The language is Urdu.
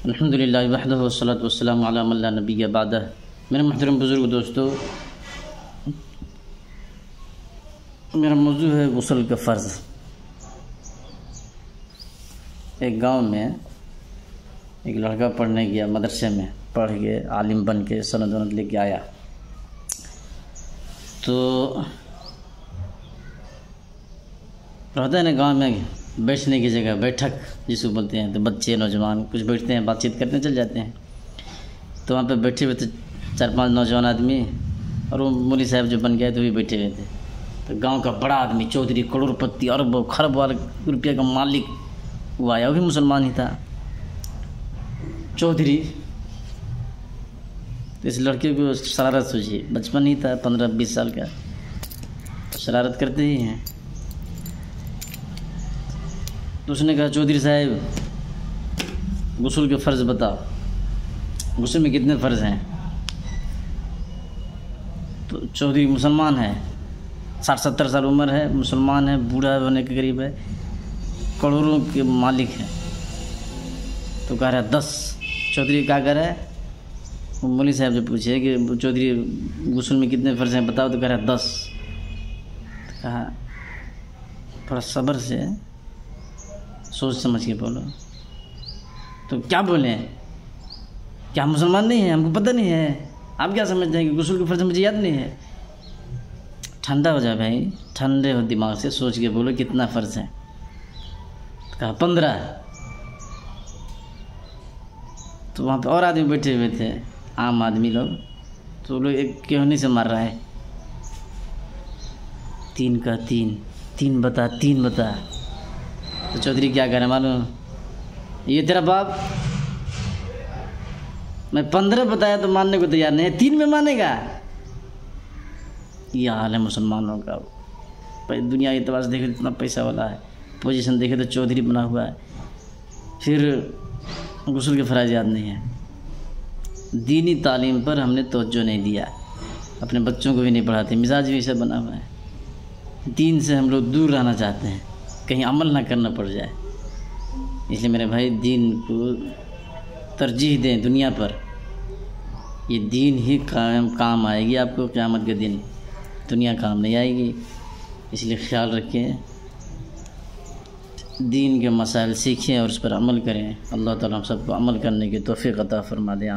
الحمدللہ وحدہ والصلاۃ والسلام علی من لا نبی بعدہ۔ میرے محترم بزرگ دوستو، میرا موضوع ہے غسل کا فرض۔ ایک گاؤں میں ایک لڑکا پڑھنے گیا، مدرسے میں پڑھ کے عالم بن کے سند وند لے کے آیا، تو رہتا ہے نا گاؤں میں بیٹھنے کی جگہ، بیٹھک جس کو بولتے ہیں، تو بچے نوجوان کچھ بیٹھتے ہیں، بات چیت کرنے چل جاتے ہیں۔ تو وہاں پہ بیٹھے ہوئے تھے 4-5 نوجوان آدمی، اور وہ مولوی صاحب جو بن گئے تو وہ بیٹھے ہوئے تھے۔ تو گاؤں کا بڑا آدمی، چودھری، کروڑ پتی، ارب خرب والا روپیہ کا مالک وہ آیا، وہ بھی مسلمان ہی تھا، چودھری۔ تو اس لڑکے کو شرارت سوچی، بچپن ہی تھا 15-20 سال کا، شرارت کرتے ہی ہیں۔ تو اس نے کہا، چودھری صاحب غسل کے فرض بتاؤ، غسل میں کتنے فرض ہیں؟ تو چودھری مسلمان ہے، 60-70 سال عمر ہے، مسلمان ہے، بوڑھا ہونے کے قریب ہے، کروڑوں کے مالک ہے۔ تو کہہ رہا ہے 10۔ چودھری کیا کہہ رہا ہے؟ وہ مولوی صاحب جو پوچھے کہ چودھری غسل میں کتنے فرض ہیں بتاؤ، تو کہہ رہا ہے 10۔ تو کہا تھوڑا صبر سے سوچ سمجھ کے بولو۔ تو کیا بولیں؟ کیا مسلمان نہیں ہیں؟ ہم کو پتہ نہیں ہے، آپ کیا سمجھتے ہیں کہ غسل کے فرض مجھے یاد نہیں ہے؟ ٹھنڈا ہو جائے بھائی، ٹھنڈے ہو دماغ سے، سوچ کے بولو کتنا فرض ہے۔ تو کہا 15۔ تو وہاں پہ اور آدمی بیٹھے ہوئے تھے، عام آدمی لوگ، تو لوگ ایک کہونی سے مار رہا ہے، 3 کا 3 بتا 3 بتا۔ تو چودھری کیا کہہ رہے ہیں معلوم؟ یہ تیرا باپ، میں 15 بتایا تو ماننے کو تیار نہیں ہے، 3 میں مانے گا؟ یہ حال ہے مسلمانوں کا۔ دنیا کے اعتبار سے دیکھے تو اتنا پیسہ والا ہے، پوزیشن دیکھے تو چودھری بنا ہوا ہے، پھر غسل کے فرائض یاد نہیں ہے۔ دینی تعلیم پر ہم نے توجہ نہیں دیا، اپنے بچوں کو بھی نہیں پڑھاتے، مزاج بھی ایسا بنا ہوا ہے۔ دین سے ہم لوگ دور رہنا چاہتے ہیں، کہیں عمل نہ کرنا پڑ جائے۔ اس لیے میرے بھائی، دین کو ترجیح دیں دنیا پر، یہ دین ہی کام آئے گی آپ کو قیامت کے دن، دنیا کام نہیں آئے گی۔ اس لیے خیال رکھیں، دین کے مسائل سیکھیں اور اس پر عمل کریں۔ اللہ تعالیٰ ہم سب کو عمل کرنے کی توفیق عطا فرما دے۔